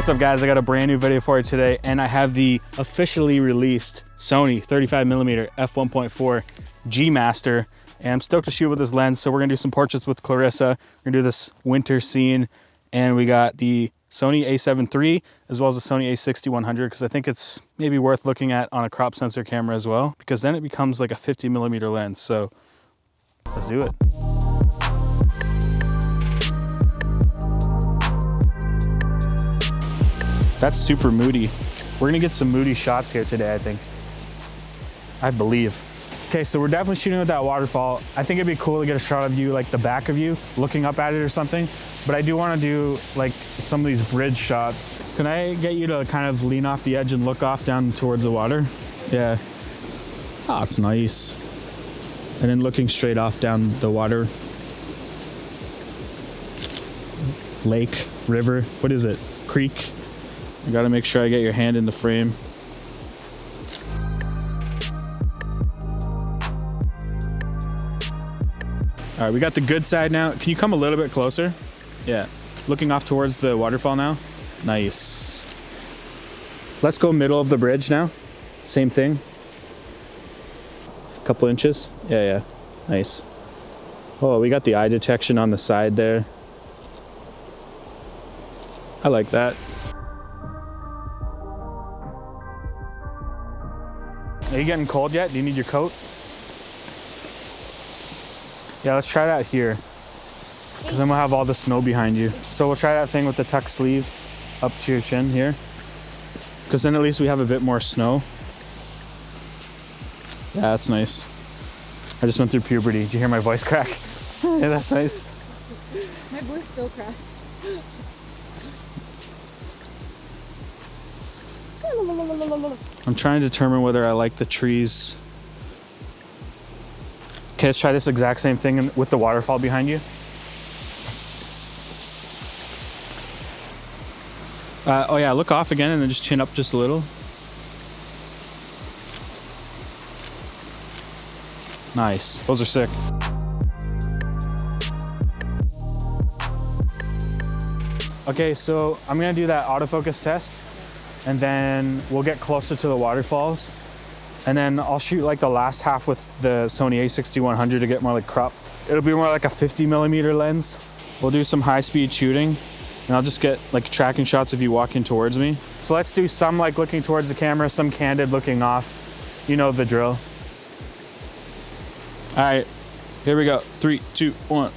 What's up guys, I got a brand new video for you today and I have the officially released Sony 35mm f1.4 G Master and I'm stoked to shoot with this lens. So we're gonna do some portraits with Clarissa. We're gonna do this winter scene and we got the Sony a7 III as well as the Sony a60-100 because I think it's maybe worth looking at on a crop sensor camera as well because then it becomes like a 50mm lens. So let's do it. That's super moody. We're gonna get some moody shots here today, I think. I believe. Okay, so we're definitely shooting with that waterfall. I think it'd be cool to get a shot of you, like the back of you, looking up at it or something. But I do wanna do like some of these bridge shots. Can I get you to kind of lean off the edge and look off down towards the water? Yeah. Oh, it's nice. And then looking straight off down the water. Lake, river, what is it? Creek? I gotta make sure I get your hand in the frame. All right, we got the good side now. Can you come a little bit closer? Yeah, looking off towards the waterfall now. Nice. Let's go middle of the bridge now. Same thing. A couple inches. Yeah, nice. Oh, we got the eye detection on the side there. I like that. Are you getting cold yet? Do you need your coat? Yeah, let's try that here. Because then we'll have all the snow behind you. So we'll try that thing with the tuck sleeve up to your chin here. Because then at least we have a bit more snow. Yeah, that's nice. I just went through puberty. Did you hear my voice crack? Yeah, that's nice. My voice still cracks. I'm trying to determine whether I like the trees. Okay, let's try this exact same thing with the waterfall behind you. Oh yeah, look off again and then just chin up just a little. Nice, those are sick. Okay, so I'm gonna do that autofocus test and then we'll get closer to the waterfalls. And then I'll shoot like the last half with the Sony a60-100 to get more like crop. It'll be more like a 50mm lens. We'll do some high-speed shooting and I'll just get like tracking shots of you walking towards me. So let's do some like looking towards the camera, some candid looking off. You know the drill. All right, here we go. 3, 2, 1.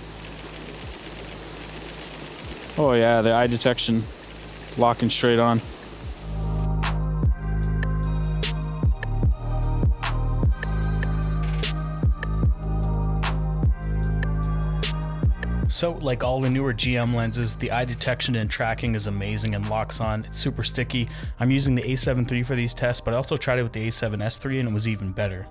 Oh yeah, the eye detection locking straight on. So like all the newer GM lenses, the eye detection and tracking is amazing and locks on. It's super sticky. I'm using the a7 III for these tests, but I also tried it with the a7S III and it was even better.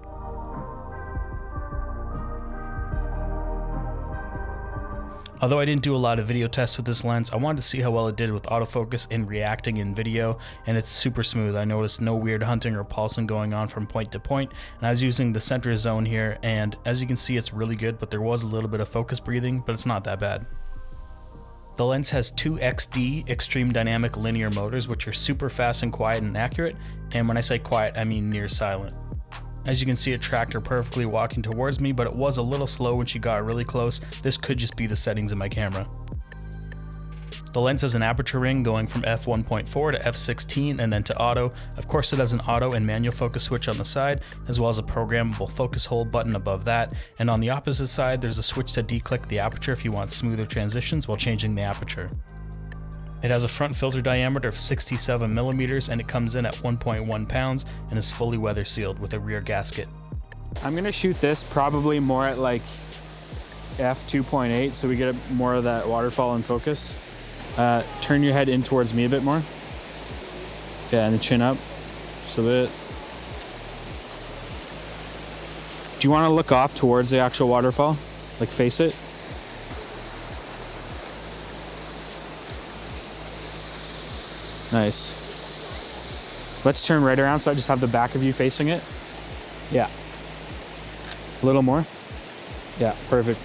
Although I didn't do a lot of video tests with this lens, I wanted to see how well it did with autofocus and reacting in video, and it's super smooth. I noticed no weird hunting or pulsing going on from point to point, and I was using the center zone here, and as you can see, it's really good, but there was a little bit of focus breathing, but it's not that bad. The lens has two XD extreme dynamic linear motors, which are super fast and quiet and accurate, and when I say quiet, I mean near silent. As you can see, it tracked her perfectly walking towards me, but it was a little slow when she got really close. This could just be the settings in my camera. The lens has an aperture ring going from f1.4 to f16 and then to auto. Of course, it has an auto and manual focus switch on the side, as well as a programmable focus hold button above that. And on the opposite side, there's a switch to declick the aperture if you want smoother transitions while changing the aperture. It has a front filter diameter of 67mm and it comes in at 1.1 pounds and is fully weather sealed with a rear gasket. I'm gonna shoot this probably more at like f2.8 so we get more of that waterfall in focus. Turn your head in towards me a bit more. Yeah, and then chin up just a bit. Do you want to look off towards the actual waterfall? Like face it? Nice. Let's turn right around so I just have the back of you facing it. Yeah. A little more. Yeah, perfect.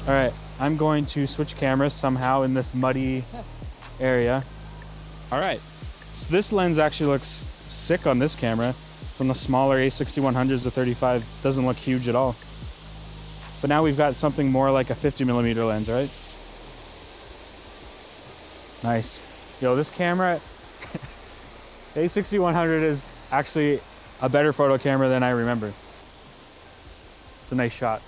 All right, I'm going to switch cameras somehow in this muddy area. All right, so this lens actually looks sick on this camera. It's on the smaller A6100s, the 35 doesn't look huge at all. But now we've got something more like a 50mm lens, right? Nice. Yo, this camera, A6100 is actually a better photo camera than I remember. It's a nice shot.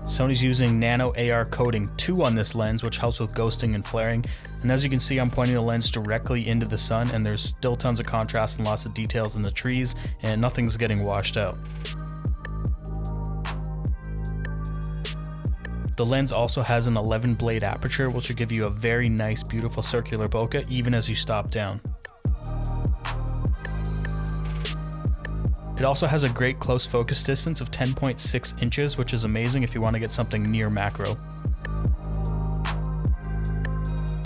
Sony's using nano AR coating 2 on this lens, which helps with ghosting and flaring. And as you can see, I'm pointing the lens directly into the sun, and there's still tons of contrast and lots of details in the trees, and nothing's getting washed out. The lens also has an 11 blade aperture, which will give you a very nice, beautiful circular bokeh even as you stop down. It also has a great close focus distance of 10.6 inches, which is amazing if you want to get something near macro.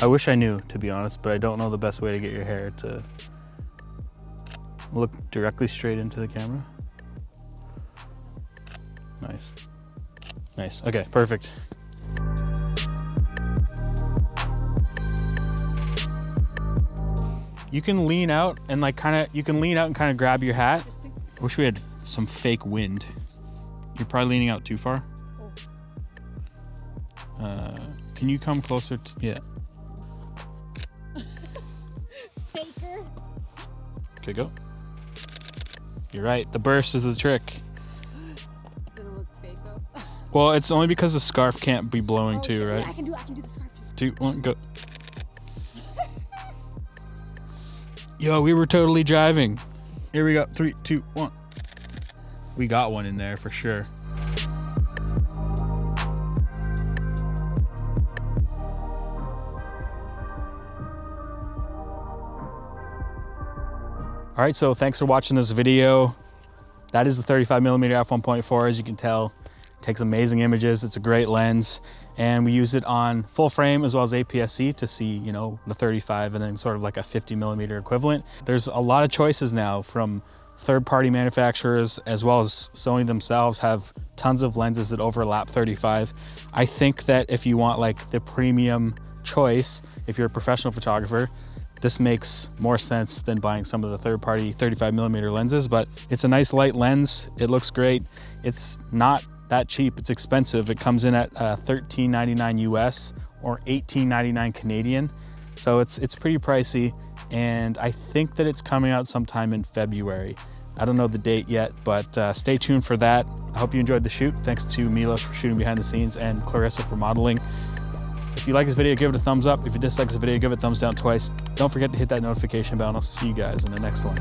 I wish I knew, to be honest, but I don't know the best way to get your hair to look directly straight into the camera. Nice. Nice. Okay, perfect. You can lean out and kind of grab your hat. I wish we had some fake wind. You're probably leaning out too far. Can you come closer to, yeah. Faker. Okay, go. You're right, the burst is the trick. Does it look fake though? Well, it's only because the scarf can't be blowing too, shit. right? Yeah, I can do the scarf too. 2, 1, go. Yo, we were totally driving. Here we go, 3, 2, 1. We got one in there for sure. All right, so thanks for watching this video. That is the 35mm f1.4, as you can tell. It takes amazing images, it's a great lens. And we use it on full frame as well as APS-C to see, you know, the 35 and then sort of like a 50mm equivalent. There's a lot of choices now from third-party manufacturers as well as Sony themselves have tons of lenses that overlap 35. I think that if you want like the premium choice, if you're a professional photographer, this makes more sense than buying some of the third-party 35mm lenses, but it's a nice light lens. It looks great. It's not that cheap. It's expensive. It comes in at $13.99 US or $18.99 Canadian. So it's pretty pricey, and I think that it's coming out sometime in February. I don't know the date yet, but stay tuned for that. I hope you enjoyed the shoot. Thanks to Milos for shooting behind the scenes and Clarissa for modeling. If you like this video, give it a thumbs up. If you dislike this video, give it a thumbs down twice. Don't forget to hit that notification bell, and I'll see you guys in the next one.